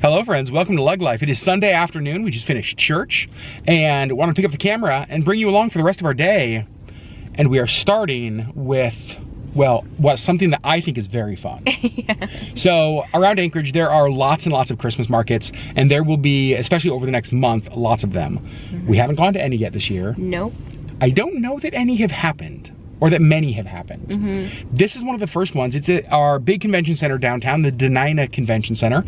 Hello friends, welcome to LeggLife. It is Sunday afternoon, we just finished church, and want to pick up the camera and bring you along for the rest of our day. And we are starting with, well, something that I think is very fun. Yeah. So around Anchorage, there are lots and lots of Christmas markets, and there will be, especially over the next month, lots of them. We haven't gone to any yet this year. Nope. I don't know that any have happened, or that many have happened. This is one of the first ones. It's at our big convention center downtown, the Denina Convention Center.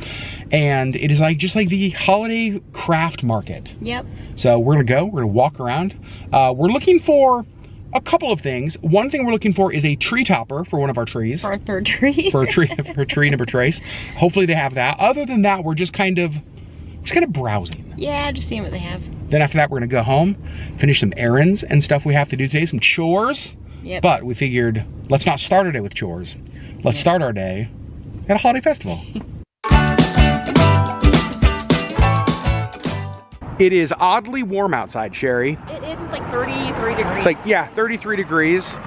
And it is like just like the holiday craft market. Yep. So we're gonna walk around. We're looking for a couple of things. One thing we're looking for is a tree topper for one of our trees. For our third tree. for tree number trace. Hopefully they have that. Other than that, we're just kind of browsing. Yeah, just seeing what they have. Then after that, we're gonna go home, finish some errands and stuff we have to do today, some chores. Yep. But we figured, let's not start our day with chores. Let's start our day at a holiday festival. It is oddly warm outside, Sherry. It is, it's like 33 degrees. It's like, yeah, 33 degrees.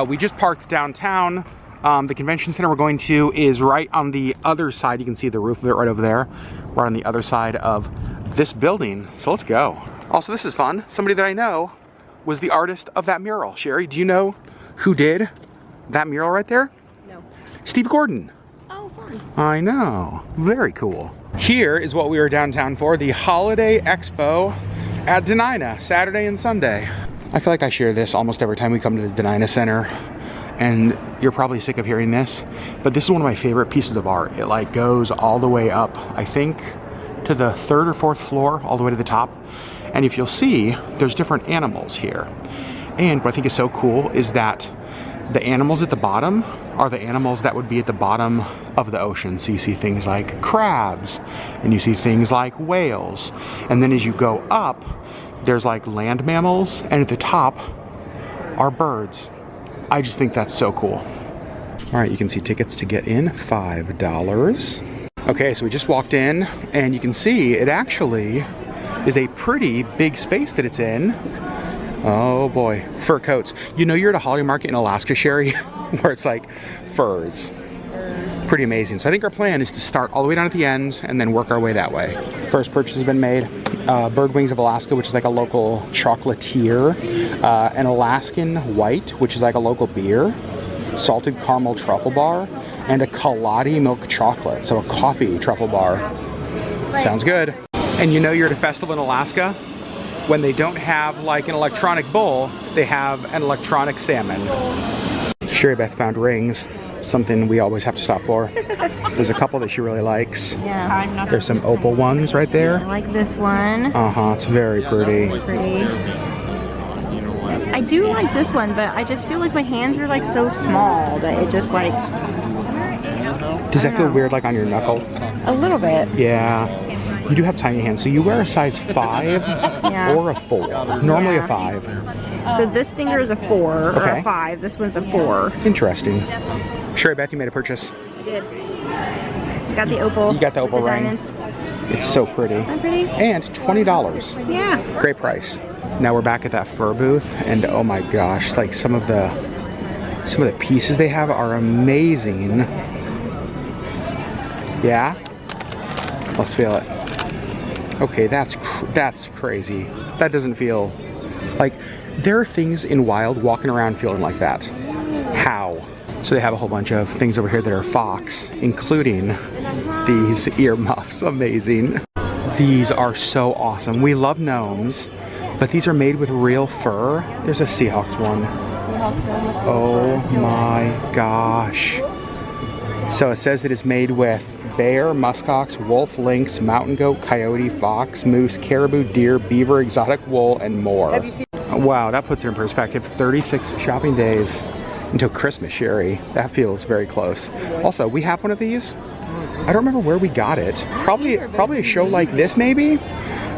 We just parked downtown. The convention center we're going to is right on the other side. You can see the roof of it right over there. Right on the other side of this building. So let's go. Also, this is fun. Somebody that I know was the artist of that mural. Sherry, do you know who did that mural right there? No. Steve Gordon. Oh, fun. I know. Very cool. Here is what we were downtown for, the Holiday Expo at Denina, Saturday and Sunday. I feel like I share this almost every time we come to the Denina Center, and you're probably sick of hearing this, but this is one of my favorite pieces of art. It like goes all the way up, I think, to the 3rd or 4th floor, all the way to the top. And if you'll see, there's different animals here. And what I think is so cool is that the animals at the bottom are the animals that would be at the bottom of the ocean. So you see things like crabs, and you see things like whales. And then as you go up, there's like land mammals, and at the top are birds. I just think that's so cool. All right, you can see tickets to get in, $5. Okay, so we just walked in, and you can see it actually is a pretty big space that it's in. Oh boy, fur coats. You know you're at a holiday market in Alaska, Sherry, where it's like furs. Pretty amazing. So I think our plan is to start all the way down at the end and then work our way that way. First purchase has been made. Bird Wings of Alaska, which is like a local chocolatier. An Alaskan White, which is like a local beer. Salted caramel truffle bar. And a Kaladi milk chocolate, so a coffee truffle bar. Sounds good. And you know you're at a festival in Alaska when they don't have like an electronic bowl, they have an electronic salmon. Sherry Beth found rings, something we always have to stop for. There's a couple that she really likes. Yeah. There's some opal ones right there. I like this one. Uh-huh, it's very pretty. That's pretty. I do like this one, but I just feel like my hands are like so small that it just like... Does that feel weird like on your knuckle? A little bit. Yeah. You do have tiny hands, so you wear a size 5 or a 4. Normally a 5. So this finger is a 4 or a 5. This one's a 4. Interesting. Sherry Beth, you made a purchase. I did. Got the opal. You got the opal ring. Diamonds. It's so pretty. Isn't pretty? And $20. Yeah. Great price. Now we're back at that fur booth, and oh my gosh, like some of the pieces they have are amazing. Yeah. Let's feel it. Okay, that's crazy. That doesn't feel like there are things in wild walking around feeling like that. How? So they have a whole bunch of things over here that are fox, including these earmuffs. Amazing. These are so awesome. We love gnomes, but these are made with real fur. There's a Seahawks one. Oh my gosh. So it says that it's made with bear, muskox, wolf, lynx, mountain goat, coyote, fox, moose, caribou, deer, beaver, exotic wool, and more. Wow, that puts it in perspective. 36 shopping days until Christmas, Sherry. That feels very close. Also, we have one of these. I don't remember where we got it. Probably a show like this, maybe.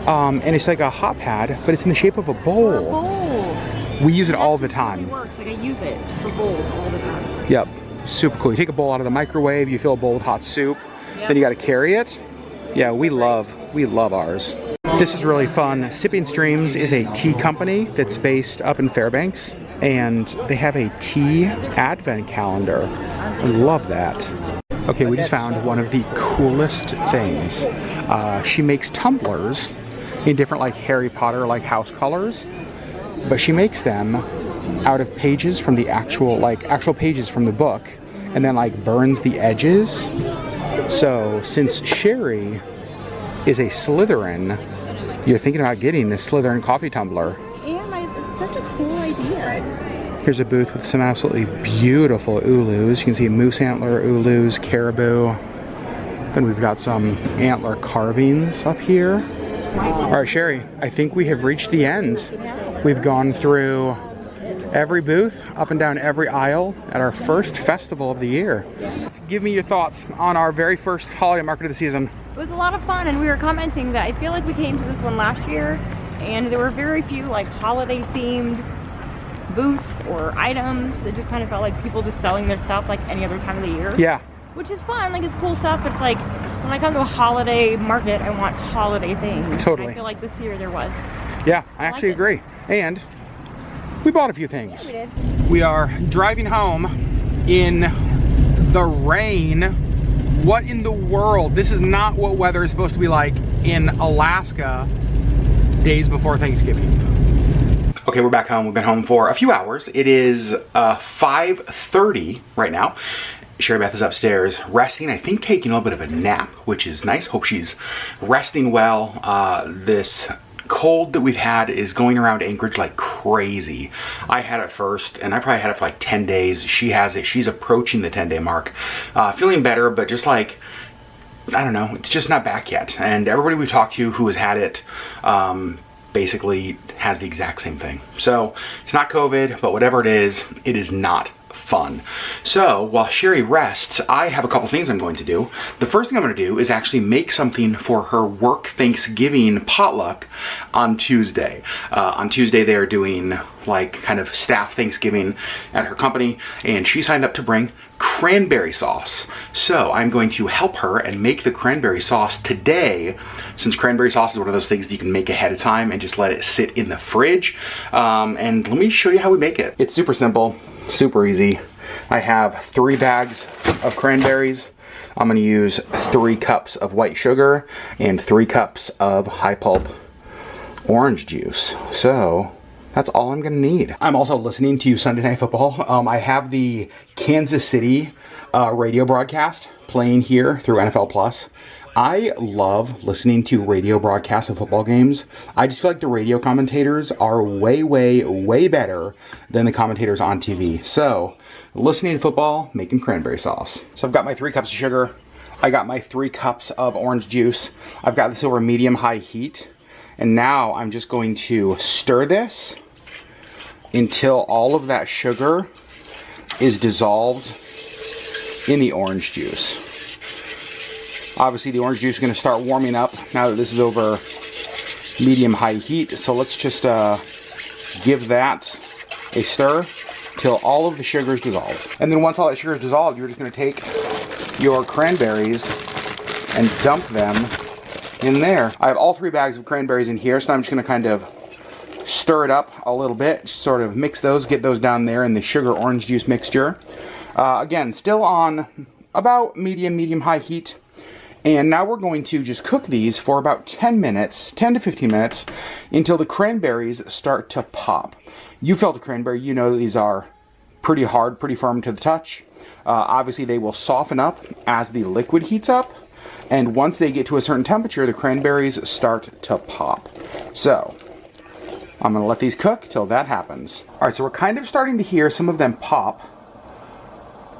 And it's like a hot pad, but it's in the shape of a bowl. We use it all the time. Like I use it for bowls all the time. Yep. Super cool. You take a bowl out of the microwave, you fill a bowl with hot soup, then you got to carry it. Yeah, we love ours. This is really fun. Sipping Streams is a tea company that's based up in Fairbanks, and they have a tea advent calendar. I love that. Okay, we just found one of the coolest things. She makes tumblers in different like Harry Potter like house colors, but she makes them out of pages from the actual pages from the book, and then like burns the edges. So since Sherri is a Slytherin, you're thinking about getting this Slytherin coffee tumbler. And it's such a cool idea. Here's a booth with some absolutely beautiful ulus. You can see moose antler ulus, caribou. Then we've got some antler carvings up here. All right, Sherri, I think we have reached the end. We've gone through every booth, up and down every aisle at our first festival of the year. Give me your thoughts on our very first holiday market of the season. It was a lot of fun, and we were commenting that I feel like we came to this one last year and there were very few like holiday themed booths or items. It just kind of felt like people just selling their stuff like any other time of the year. Yeah. Which is fun, like it's cool stuff, but it's like when I come to a holiday market, I want holiday things. Totally. I feel like this year there was. Yeah, I actually agree. And we bought a few things. Yeah, we did. We are driving home in the rain. What in the world? This is not what weather is supposed to be like in Alaska days before Thanksgiving. Okay, we're back home. We've been home for a few hours. It is 5:30 right now. Sherri Beth is upstairs resting, I think taking a little bit of a nap, which is nice. Hope she's resting well. This cold that we've had is going around Anchorage like crazy. I had it first, and I probably had it for like 10 days. She has it. She's approaching the 10-day mark. Feeling better, but just like, I don't know, it's just not back yet. And everybody we've talked to who has had it basically has the exact same thing. So it's not COVID, but whatever it is not fun. So while Sherri rests, I have a couple things I'm going to do. The first thing I'm going to do is actually make something for her work Thanksgiving potluck on Tuesday. On Tuesday they are doing like kind of staff Thanksgiving at her company, and she signed up to bring cranberry sauce. So I'm going to help her and make the cranberry sauce today, since cranberry sauce is one of those things that you can make ahead of time and just let it sit in the fridge. And let me show you how we make it. It's super simple. Super easy. I have 3 bags of cranberries. I'm going to use 3 cups of white sugar and 3 cups of high pulp orange juice. So that's all I'm going to need. I'm also listening to Sunday Night Football. I have the Kansas City radio broadcast playing here through NFL Plus. I love listening to radio broadcasts of football games. I just feel like the radio commentators are way, way, way better than the commentators on TV. So, listening to football, making cranberry sauce. So I've got my 3 cups of sugar. I got my 3 cups of orange juice. I've got this over medium-high heat. And now I'm just going to stir this until all of that sugar is dissolved in the orange juice. Obviously the orange juice is going to start warming up now that this is over medium-high heat. So let's just give that a stir till all of the sugar is dissolved. And then once all that sugar is dissolved, you're just going to take your cranberries and dump them in there. I have all 3 bags of cranberries in here, so I'm just going to kind of stir it up a little bit, sort of mix those, get those down there in the sugar orange juice mixture. Again, still on about medium-high heat. And now we're going to just cook these for about 10 minutes, 10 to 15 minutes, until the cranberries start to pop. You felt a cranberry, you know these are pretty hard, pretty firm to the touch. Obviously they will soften up as the liquid heats up, and once they get to a certain temperature, the cranberries start to pop. So, I'm gonna let these cook till that happens. All right, so we're kind of starting to hear some of them pop.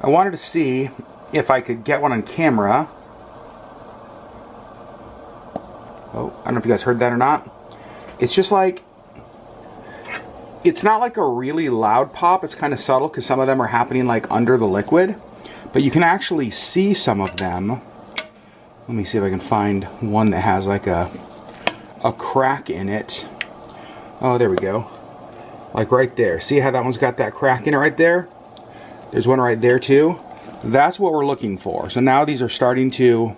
I wanted to see if I could get one on camera. Oh, I don't know if you guys heard that or not. It's just like, it's not like a really loud pop. It's kind of subtle because some of them are happening like under the liquid. But you can actually see some of them. Let me see if I can find one that has like a crack in it. Oh, there we go. Like right there. See how that one's got that crack in it right there? There's one right there too. That's what we're looking for. So now these are starting to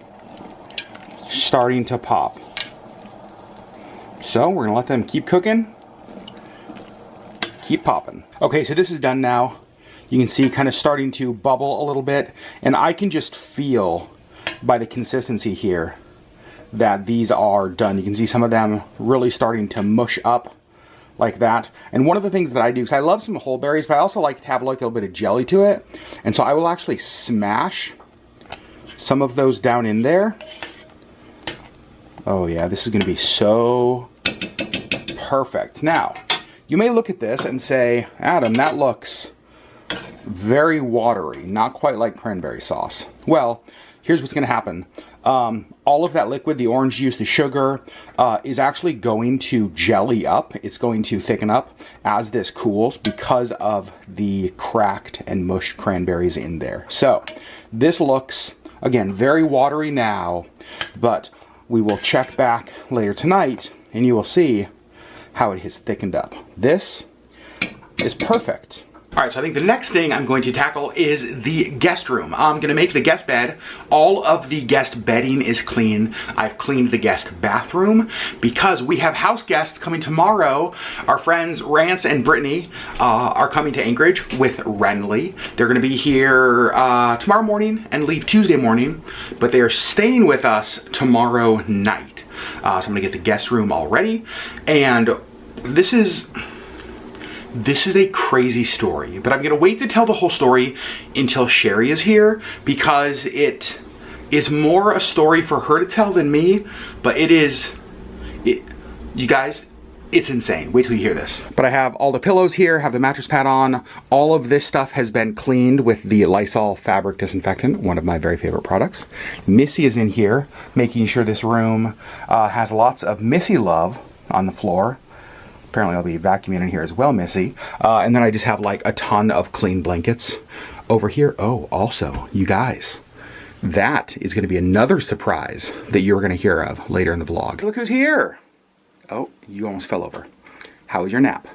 pop. So we're gonna let them keep cooking, keep popping. Okay, so this is done now. You can see kind of starting to bubble a little bit, and I can just feel by the consistency here that these are done. You can see some of them really starting to mush up like that. And one of the things that I do, because I love some whole berries, but I also like to have like a little bit of jelly to it. And so I will actually smash some of those down in there. Oh yeah, this is gonna be so perfect. Now, you may look at this and say, Adam, that looks very watery, not quite like cranberry sauce. Well, here's what's gonna happen. All of that liquid, the orange juice, the sugar, is actually going to jelly up. It's going to thicken up as this cools because of the cracked and mushed cranberries in there. So this looks, again, very watery now, but we will check back later tonight and you will see how it has thickened up. This is perfect. All right, so I think the next thing I'm going to tackle is the guest room. I'm gonna make the guest bed. All of the guest bedding is clean. I've cleaned the guest bathroom because we have house guests coming tomorrow. Our friends Rance and Brittany are coming to Anchorage with Renly. They're gonna be here tomorrow morning and leave Tuesday morning, but they are staying with us tomorrow night. So I'm gonna get the guest room all ready, and this is a crazy story, but I'm gonna wait to tell the whole story until Sherri is here because it is more a story for her to tell than me, but you guys, it's insane. Wait till you hear this. But I have all the pillows here, have the mattress pad on. All of this stuff has been cleaned with the Lysol fabric disinfectant, one of my very favorite products. Missy is in here, making sure this room has lots of Missy love on the floor. Apparently I'll be vacuuming in here as well, Missy. And then I just have like a ton of clean blankets over here. Oh, also, you guys, that is gonna be another surprise that you're gonna hear of later in the vlog. Look who's here. Oh, you almost fell over. How was your nap? It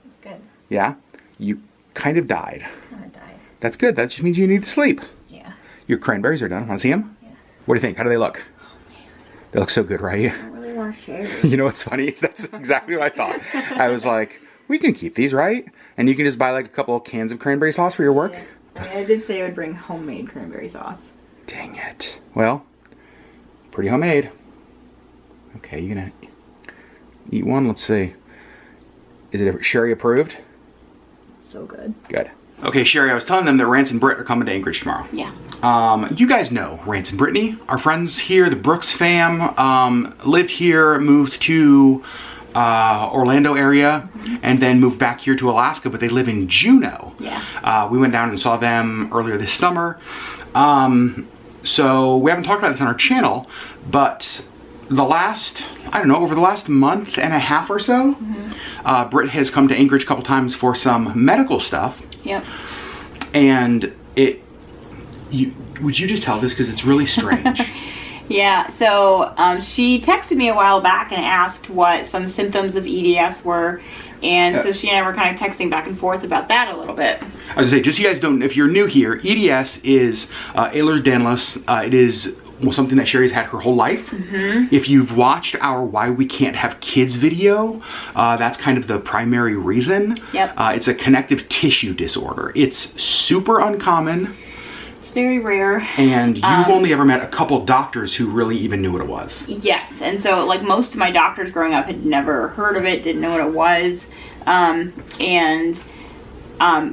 was good. Yeah? You kind of died. Kind of died. That's good, that just means you need to sleep. Yeah. Your cranberries are done, wanna see them? Yeah. What do you think, how do they look? Oh man. They look so good, right? I don't really want to share. You know what's funny? That's exactly what I thought. I was like, we can keep these, right? And you can just buy like a couple of cans of cranberry sauce for your work. Yeah. I mean, I did say I would bring homemade cranberry sauce. Dang it. Well, pretty homemade. Okay, you gonna eat one? Let's see. Is it Sherri approved? So good. Good. Okay, Sherri, I was telling them that Rance and Britt are coming to Anchorage tomorrow. Yeah. You guys know Rance and Brittany, our friends here, the Brooks fam, lived here, moved to Orlando area, and then moved back here to Alaska, but they live in Juneau. Yeah. We went down and saw them earlier this summer. So we haven't talked about this on our channel, but over the last month and a half or so, Britt has come to Anchorage a couple times for some medical stuff. Yep. And would you just tell this because it's really strange? Yeah, so she texted me a while back and asked what some symptoms of EDS were, and so she and I were kind of texting back and forth about that a little bit. I was gonna say, just so you guys don't, if you're new here, EDS is Ehlers-Danlos. It is something that Sherri's had her whole life. If you've watched our Why We Can't Have Kids video, that's kind of the primary reason. Yep. It's a connective tissue disorder. It's super uncommon. Very rare. And you've only ever met a couple doctors who really even knew what it was. Yes, and so like most of my doctors growing up had never heard of it, didn't know what it was,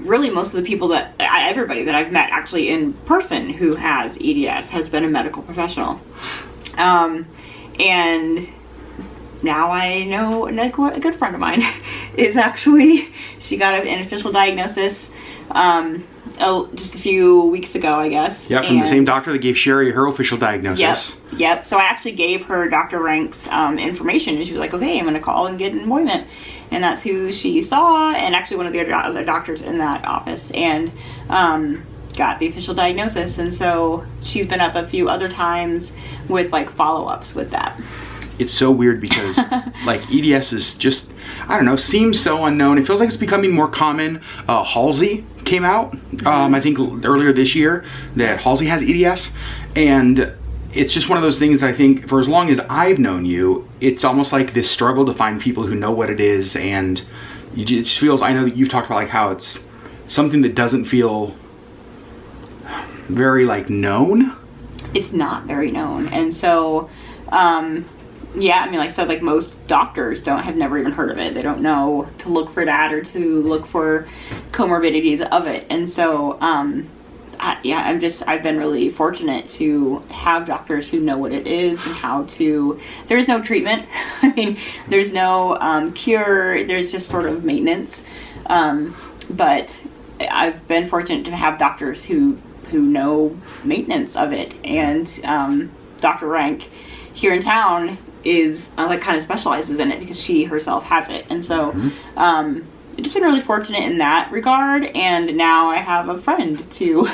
really most of the people that, everybody that I've met actually in person who has EDS has been a medical professional. And now I know a good friend of mine is actually, she got an official diagnosis just a few weeks ago, I guess. Yeah, from the same doctor that gave Sherri her official diagnosis. Yep. So I actually gave her Dr. Rank's information, and she was like, okay, I'm going to call and get an appointment. And that's who she saw, and actually one of the other doctors in that office, and got the official diagnosis. And so she's been up a few other times with like follow-ups with that. It's so weird because like EDS is just, I don't know, seems so unknown. It feels like it's becoming more common. Halsey came out, I think earlier this year, that Halsey has EDS. And it's just one of those things that I think for as long as I've known you, it's almost like this struggle to find people who know what it is. And it just feels, I know that you've talked about like how it's something that doesn't feel very like known. It's not very known, and so yeah, I mean, like I said, like most doctors have never even heard of it. They don't know to look for that or to look for comorbidities of it. And so I've been really fortunate to have doctors who know what it is and how to. There's no treatment. I mean, there's no cure. There's just sort of maintenance. But I've been fortunate to have doctors who know maintenance of it. And Dr. Rank here in town is like kind of specializes in it because she herself has it. And so I've just been really fortunate in that regard, and now I have a friend to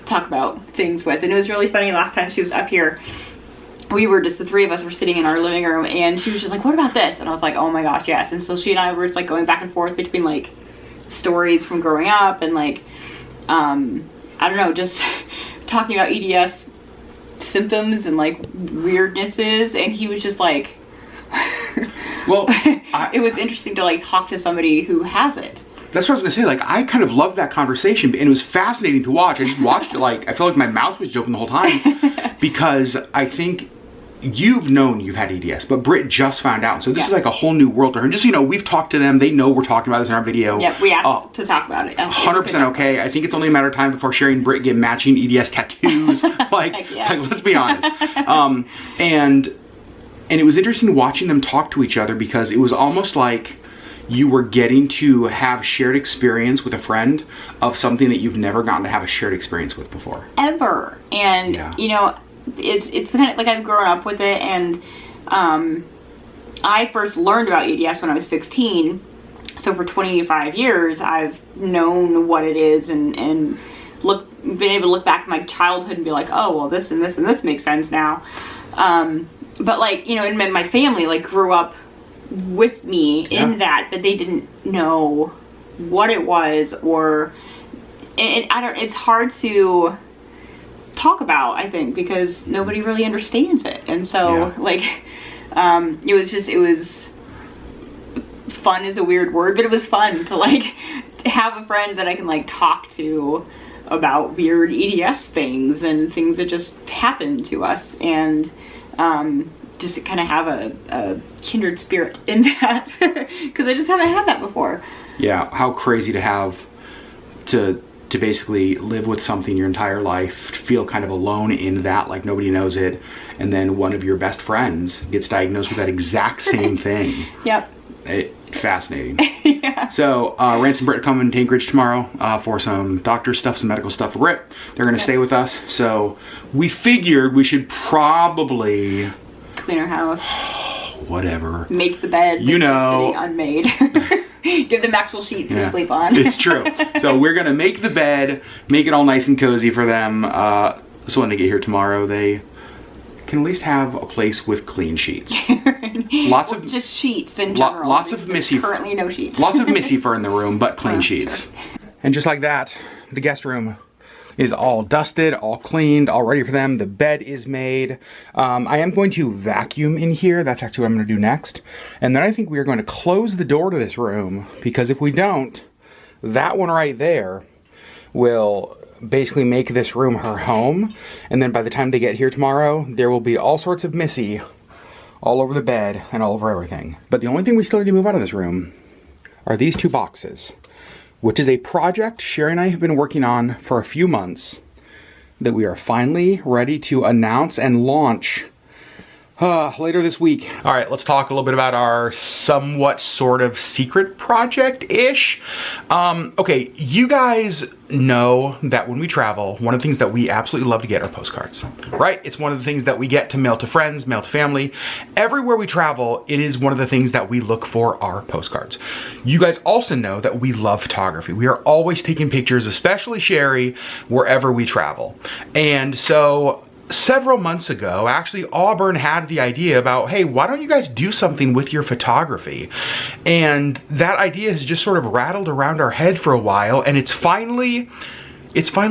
talk about things with. And it was really funny, last time she was up here, we were just, the three of us were sitting in our living room, and she was just like, what about this? And I was like, oh my gosh, yes. And so she and I were just like going back and forth between like stories from growing up and like I don't know, just talking about EDS symptoms and like weirdnesses. And he was just like well, it was interesting to like talk to somebody who has it. That's what I was gonna say. Like, I kind of loved that conversation, and it was fascinating to watch. I just watched it, like, I felt like my mouth was open the whole time, because I think you've known you've had EDS, but Britt just found out. So this is like a whole new world to her. And just so you know, we've talked to them. They know we're talking about this in our video. Yeah, we asked to talk about it. 100% okay. I think it's only a matter of time before Sherri and Britt get matching EDS tattoos. like, let's be honest. And it was interesting watching them talk to each other, because it was almost like you were getting to have shared experience with a friend of something that you've never gotten to have a shared experience with before. Ever. And, you know, it's kind of like I've grown up with it, and I first learned about EDS when I was 16. So for 25 years, I've known what it is, and been able to look back at my childhood and be like, oh, well, this and this and this makes sense now. But like, you know, and my family like grew up with me in that, but they didn't know what it was, or it's hard to talk about, I think, because nobody really understands it. And so like it was fun is a weird word, but it was fun to like have a friend that I can like talk to about weird EDS things and things that just happen to us, and just to kind of have a kindred spirit in that, because I just haven't had that before. Yeah, how crazy to have to basically live with something your entire life, feel kind of alone in that, like nobody knows it, and then one of your best friends gets diagnosed with that exact same thing. Yep. Fascinating. Yeah. So Rance and Britt are coming to Anchorage tomorrow for some doctor stuff, some medical stuff for Britt. They're going to stay with us, so we figured we should probably clean our house. Whatever. Make the bed. You know. Unmade. Give them actual sheets to sleep on. It's true. So we're going to make the bed, make it all nice and cozy for them. So when they get here tomorrow, they can at least have a place with clean sheets. Lots of just sheets in general. Lots of missy. Currently no sheets. Lots of missy fur in the room, but clean sheets. Sure. And just like that, the guest room is all dusted, all cleaned, all ready for them. The bed is made. I am going to vacuum in here. That's actually what I'm going to do next. And then I think we are going to close the door to this room, because if we don't, that one right there will basically make this room her home. And then by the time they get here tomorrow, there will be all sorts of missy all over the bed and all over everything. But the only thing we still need to move out of this room are these two boxes, which is a project Sherri and I have been working on for a few months that we are finally ready to announce and launch later this week. All right, let's talk a little bit about our somewhat sort of secret project-ish. Okay, you guys know that when we travel, one of the things that we absolutely love to get are postcards, right? It's one of the things that we get to mail to friends, mail to family. Everywhere we travel, it is one of the things that we look for are postcards. You guys also know that we love photography. We are always taking pictures, especially Sherri, wherever we travel. And so several months ago, actually, Auburn had the idea about, hey, why don't you guys do something with your photography? And that idea has just sort of rattled around our head for a while, and it's finally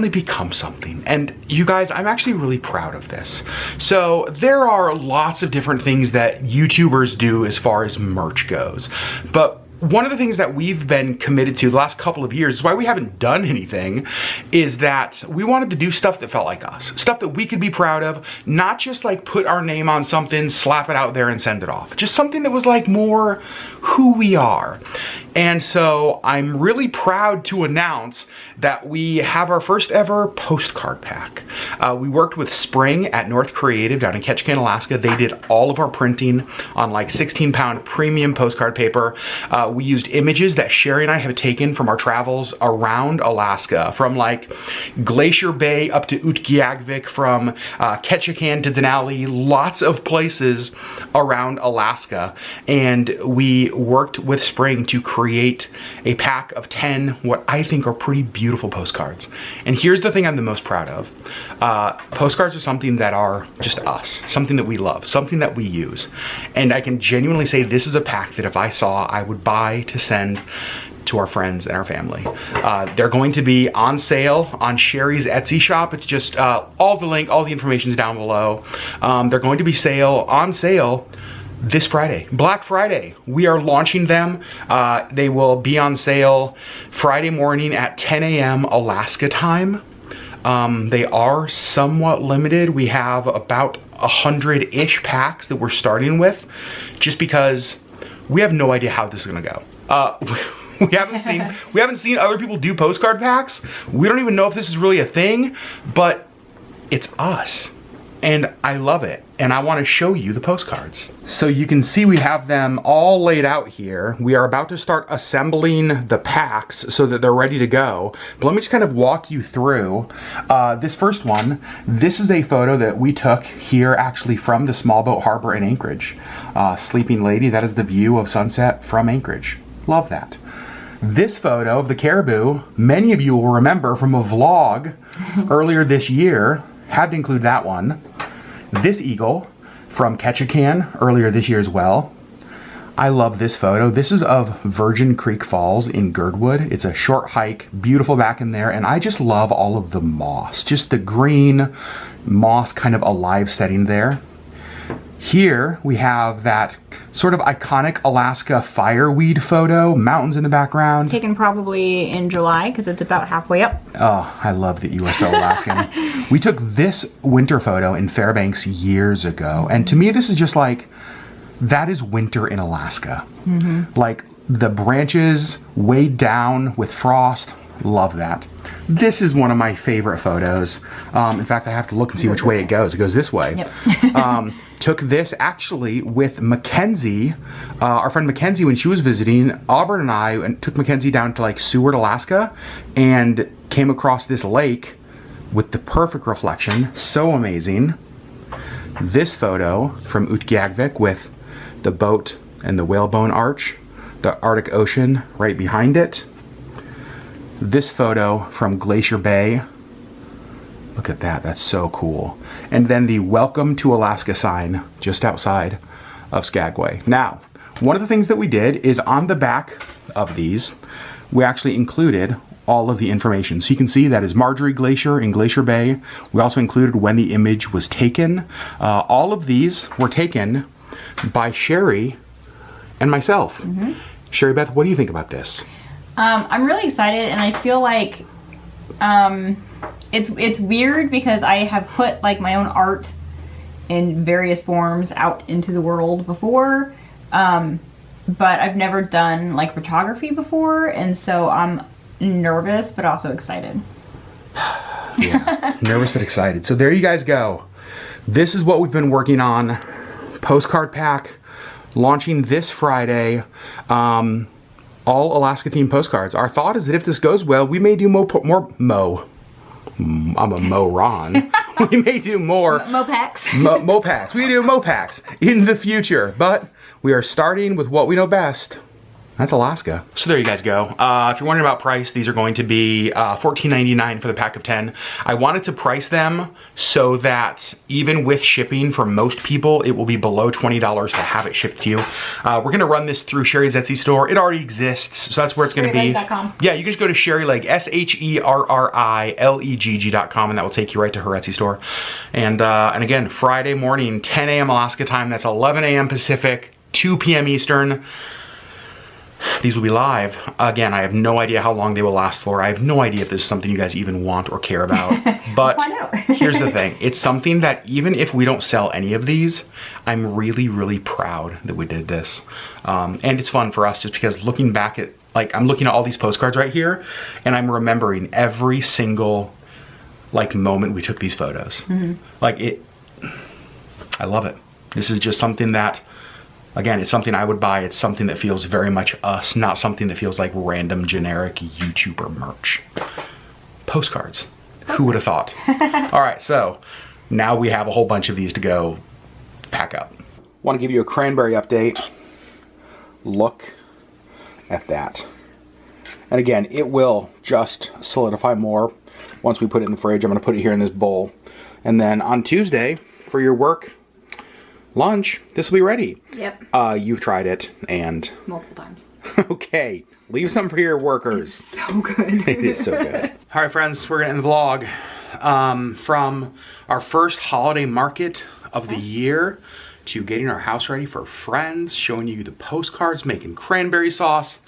become something. And you guys, I'm actually really proud of this. So there are lots of different things that YouTubers do as far as merch goes, but one of the things that we've been committed to the last couple of years, is why we haven't done anything, is that we wanted to do stuff that felt like us. Stuff that we could be proud of, not just like put our name on something, slap it out there and send it off. Just something that was like more who we are. And so I'm really proud to announce that we have our first ever postcard pack. We worked with Spring at North Creative down in Ketchikan, Alaska. They did all of our printing on like 16-pound premium postcard paper. We used images that Sherri and I have taken from our travels around Alaska, from like Glacier Bay up to Utqiagvik, from Ketchikan to Denali, lots of places around Alaska. And we worked with Spring to create a pack of 10 what I think are pretty beautiful postcards. And here's the thing I'm the most proud of. Postcards are something that are just us, something that we love, something that we use. And I can genuinely say this is a pack that if I saw, I would buy to send to our friends and our family. They're going to be on sale on Sherri's Etsy shop. It's just all the information is down below. They're going to be on sale this Friday, Black Friday. We are launching them. They will be on sale Friday morning at 10 a.m. Alaska time. They are somewhat limited. We have about 100-ish packs that we're starting with, just because we have no idea how this is gonna go. We haven't seen other people do postcard packs. We don't even know if this is really a thing, but it's us. And I love it, and I want to show you the postcards. So you can see we have them all laid out here. We are about to start assembling the packs so that they're ready to go. But let me just kind of walk you through this first one. This is a photo that we took here actually from the small boat harbor in Anchorage. Sleeping Lady, that is the view of sunset from Anchorage. Love that. This photo of the caribou, many of you will remember from a vlog earlier this year. Had to include that one. This eagle from Ketchikan earlier this year as well. I love this photo. This is of Virgin Creek Falls in Girdwood. It's a short hike, beautiful back in there, and I just love all of the moss. Just the green moss kind of alive setting there. Here we have that sort of iconic Alaska fireweed photo, mountains in the background. Taken probably in July because it's about halfway up. Oh, I love that you are so Alaskan. We took this winter photo in Fairbanks years ago, and to me this is just like, that is winter in Alaska. Mm-hmm. Like the branches weighed down with frost. Love that. This is one of my favorite photos. In fact, I have to look and see which way it goes. It goes this way. Yep. Took this actually with Mackenzie, our friend Mackenzie, when she was visiting. Auburn and I took Mackenzie down to like Seward, Alaska, and came across this lake with the perfect reflection. So amazing. This photo from Utqiagvik with the boat and the whalebone arch, the Arctic Ocean right behind it. This photo from Glacier Bay. Look at that, that's so cool. And then the Welcome to Alaska sign just outside of Skagway. Now, one of the things that we did is on the back of these, we actually included all of the information. So you can see that is Marjorie Glacier in Glacier Bay. We also included when the image was taken. All of these were taken by Sherri and myself. Mm-hmm. Sherri Beth, what do you think about this? I'm really excited, and I feel like it's weird because I have put like my own art in various forms out into the world before, but I've never done like photography before, and so I'm nervous but also excited. Yeah, nervous but excited. So there you guys go. This is what we've been working on. Postcard pack, launching this Friday. All Alaska themed postcards. Our thought is that if this goes well, we may do I'm a moron. We may do more Mopacks. Mopacks. We do Mopacks in the future, but we are starting with what we know best. That's Alaska. So there you guys go. If you're wondering about price, these are going to be $14.99 for the pack of 10. I wanted to price them so that even with shipping for most people, it will be below $20 to have it shipped to you. We're gonna run this through Sherri's Etsy store. It already exists, so that's where it's gonna be. Sherrilegg.com. Yeah, you can just go to Sherrilegg, SherriLegg.com, and that will take you right to her Etsy store. And again, Friday morning, 10 a.m. Alaska time. That's 11 a.m. Pacific, 2 p.m. Eastern. these will be live. Again, I have no idea how long they will last for. I have no idea if this is something you guys even want or care about. But We'll find out. here's the thing. It's something that even if we don't sell any of these, I'm really, really proud that we did this. And it's fun for us just because looking back at, like, I'm looking at all these postcards right here and I'm remembering every single, like, moment we took these photos. Like, I love it. This is just something that, again, it's something I would buy. It's something that feels very much us, not something that feels like random generic YouTuber merch. Postcards. Who would have thought? All right, so now we have a whole bunch of these to go pack up. Want to give you a cranberry update. Look at that. And again, it will just solidify more once we put it in the fridge. I'm going to put it here in this bowl. And then on Tuesday, for your work lunch, this will be ready. Yep. You've tried it and... Multiple times. Okay, leave some for your workers. It's so good. It is so good. All right, friends, we're gonna end the vlog from our first holiday market of the year to getting our house ready for friends, showing you the postcards, making cranberry sauce.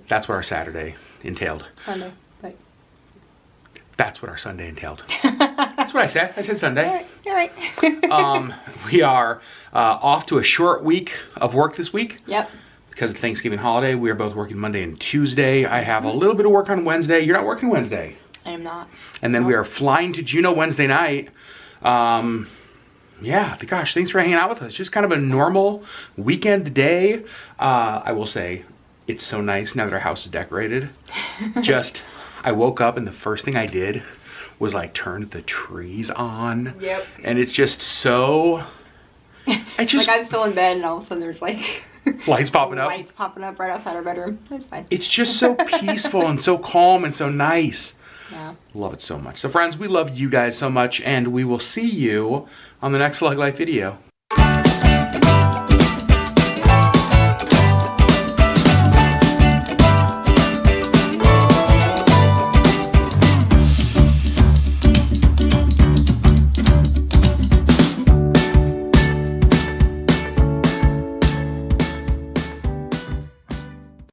That's what our Saturday entailed. Sunday. Right. That's what our Sunday entailed. That's what I said. I said Sunday. All right. We are off to a short week of work this week. Yep. Because of the Thanksgiving holiday. We are both working Monday and Tuesday. I have a little bit of work on Wednesday. You're not working Wednesday. I am not. And then we are flying to Juneau Wednesday night. Yeah, gosh, thanks for hanging out with us. Just kind of a normal weekend day. I will say, it's so nice now that our house is decorated. I woke up and the first thing I did was like turn the trees on. Yep. And it's just so... Like I'm still in bed and all of a sudden there's like... lights popping up. Lights popping up right outside our bedroom. It's fine. It's just so peaceful and so calm and so nice. Yeah. Love it so much. So friends, we love you guys so much and we will see you on the next LeggLife video.